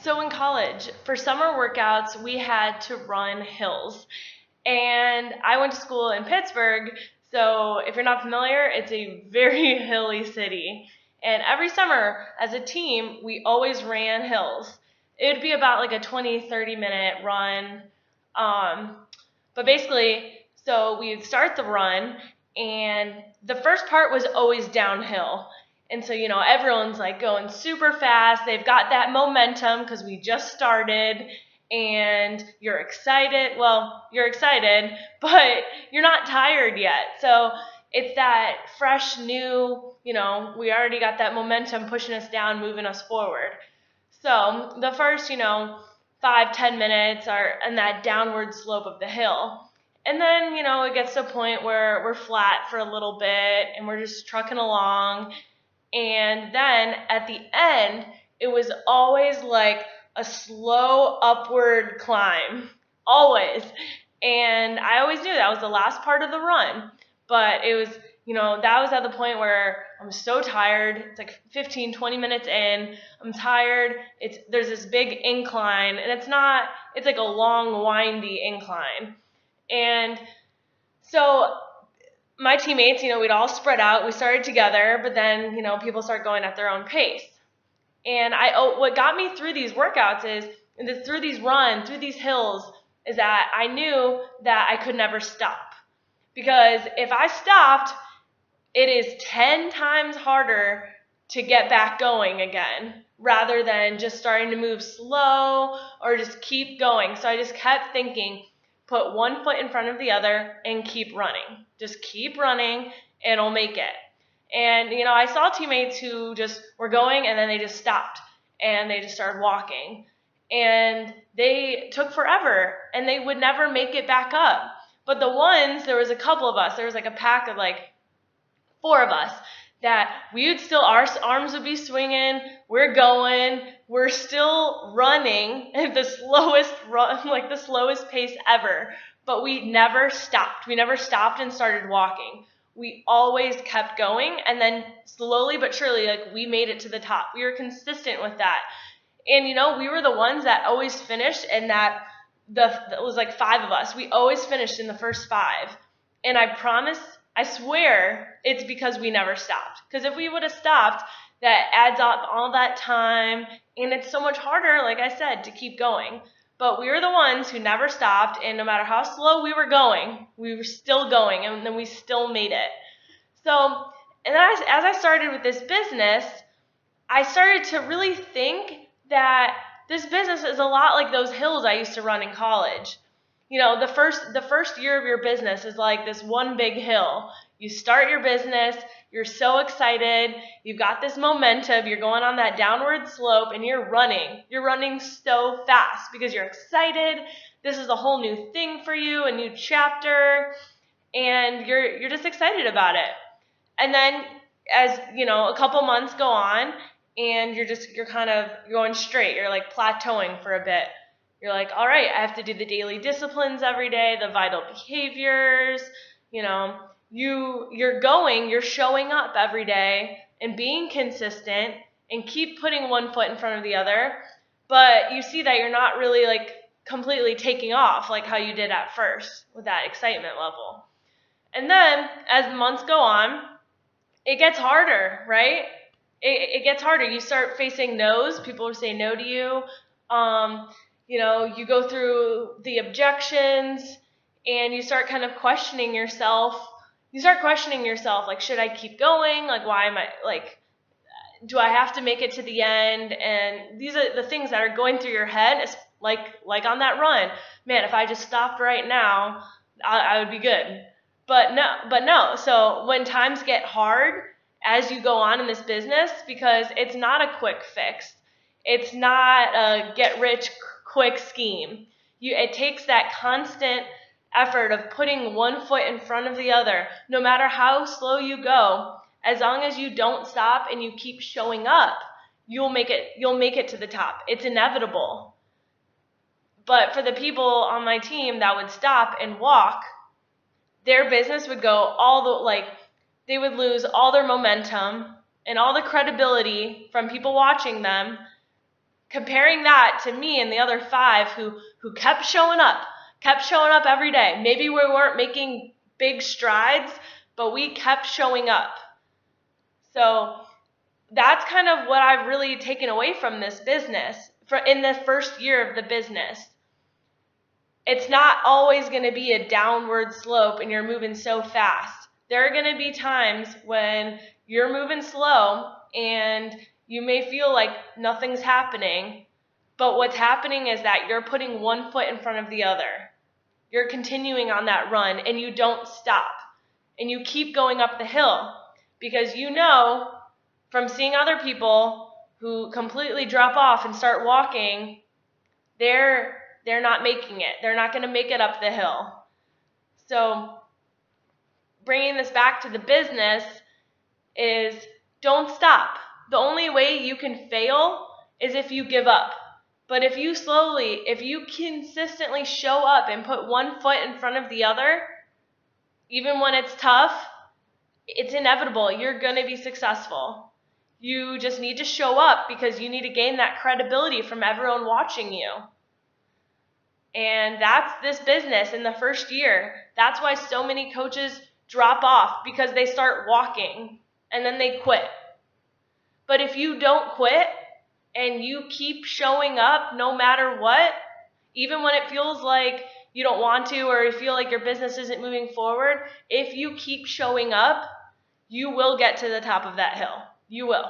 So in college, for summer workouts, we had to run hills. And I went to school in Pittsburgh, so if you're not familiar, it's a very hilly city. And every summer, as a team, we always ran hills. It would be about like a 20, 30-minute run. Um, but basically, so we'd start the run, and the first part was always downhill. And so, everyone's like going super fast. They've got that momentum because we just started and you're excited. Well, you're excited, but you're not tired yet. So it's that fresh, new, we already got that momentum pushing us down, moving us forward. So the first, 5, 10 minutes are in that downward slope of the hill. And then, it gets to a point where we're flat for a little bit and we're just trucking along. And then at the end, it was always like a slow upward climb. Always. And I always knew that was the last part of the run. But it was, that was at the point where I'm so tired. It's like 15, 20 minutes in. I'm tired. There's this big incline, and it's like a long, windy incline. And so my teammates, we'd all spread out. We started together, but then, people start going at their own pace. And what got me through these workouts through these runs, through these hills, is that I knew that I could never stop. Because if I stopped, it is 10 times harder to get back going again, rather than just starting to move slow or just keep going. So I just kept thinking, put one foot in front of the other and keep running. Just keep running and it'll make it. And, I saw teammates who just were going and then they just stopped and they just started walking. And they took forever and they would never make it back up. But there was a couple of us, there was like a pack of like 4 of us, that we would still, our arms would be swinging, we're going, we're still running at the slowest run, like the slowest pace ever, but we never stopped. We never stopped and started walking. We always kept going, and then slowly but surely, like, we made it to the top. We were consistent with that. And, we were the ones that always finished, and that it was like 5 of us. We always finished in the first 5. And I swear it's because we never stopped. Because if we would have stopped, that adds up all that time, and it's so much harder, like I said, to keep going. But we were the ones who never stopped, and no matter how slow we were going, we were still going, and then we still made it. So, and then as I started with this business, I started to really think that this business is a lot like those hills I used to run in college. The first year of your business is like this one big hill. You start your business, you're so excited, you've got this momentum, you're going on that downward slope, and you're running. You're running so fast because you're excited. This is a whole new thing for you, a new chapter, and you're just excited about it. And then as, a couple months go on, and you're kind of going straight. You're like plateauing for a bit. You're like, all right, I have to do the daily disciplines every day, the vital behaviors, you're showing up every day and being consistent and keep putting one foot in front of the other, but you see that you're not really like completely taking off like how you did at first with that excitement level. And then as the months go on, it gets harder, right? It gets harder. You start facing no's. People will say no to you. You go through the objections and you start kind of questioning yourself. You start questioning yourself, like, should I keep going? Like, why am I, like, do I have to make it to the end? And these are the things that are going through your head, like on that run. Man, if I just stopped right now, I would be good. But no. So when times get hard as you go on in this business, because it's not a quick fix. It's not a get-rich-quick scheme. It takes that constant effort of putting one foot in front of the other. No matter how slow you go, as long as you don't stop and you keep showing up, you'll make it to the top. It's inevitable. But for the people on my team that would stop and walk, their business would go they would lose all their momentum and all the credibility from people watching them, Comparing that to me and the other 5 who kept showing up every day. Maybe we weren't making big strides, but we kept showing up. So that's kind of what I've really taken away from this business in the first year of the business. It's not always going to be a downward slope and you're moving so fast. There are going to be times when you're moving slow and you may feel like nothing's happening, but what's happening is that you're putting one foot in front of the other. You're continuing on that run and you don't stop. And you keep going up the hill because you know from seeing other people who completely drop off and start walking, they're not making it. They're not going to make it up the hill. So bringing this back to the business is don't stop. The only way you can fail is if you give up. But if you consistently show up and put one foot in front of the other, even when it's tough, it's inevitable. You're going to be successful. You just need to show up because you need to gain that credibility from everyone watching you. And that's this business in the first year. That's why so many coaches drop off, because they start walking and then they quit. But if you don't quit and you keep showing up no matter what, even when it feels like you don't want to or you feel like your business isn't moving forward, if you keep showing up, you will get to the top of that hill. You will.